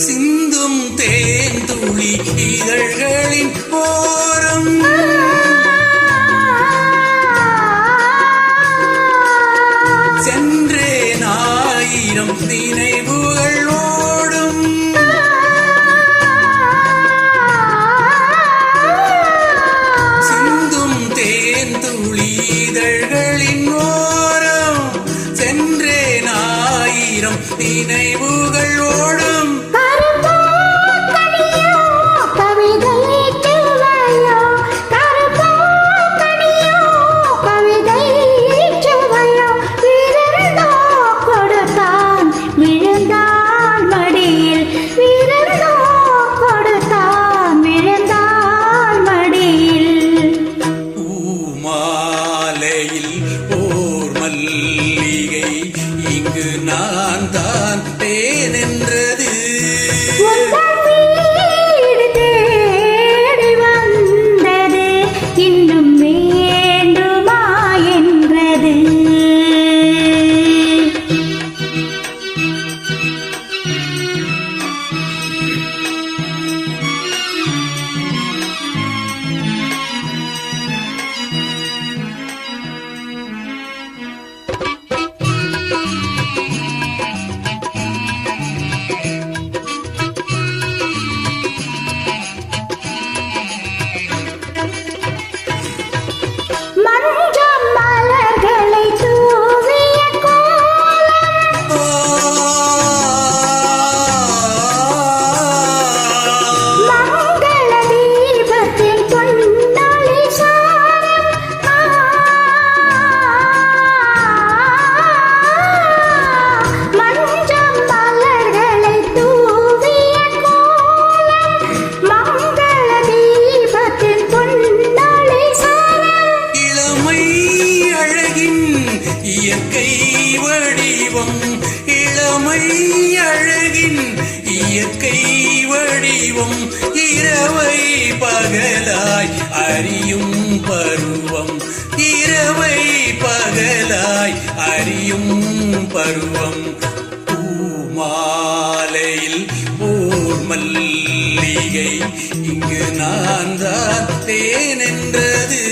சிந்தும் தேந்துளி இதழ்களின் ஓரம் சென்றேன் ஆயிரம் நினைவுகள் ஓடும் சிந்தும் தேந்துளி இதழ்களின் ஓரம் சென்றேன் ஆயிரம் நினைவுகள் ஓடும் இங்கு நான் தான் தேனென்றது தேடி வந்தது இன்னும் வேண்டுமா என்றது இயற்கை வடிவம் இளமை அழகின் இயற்கை வடிவம் இரவை பகலாய் அறியும் பருவம் இரவை பகலாய் அறியும் பருவம் பூமாலையில் ஓர் மல்லிகை இங்கு நான் தான் தேனென்றது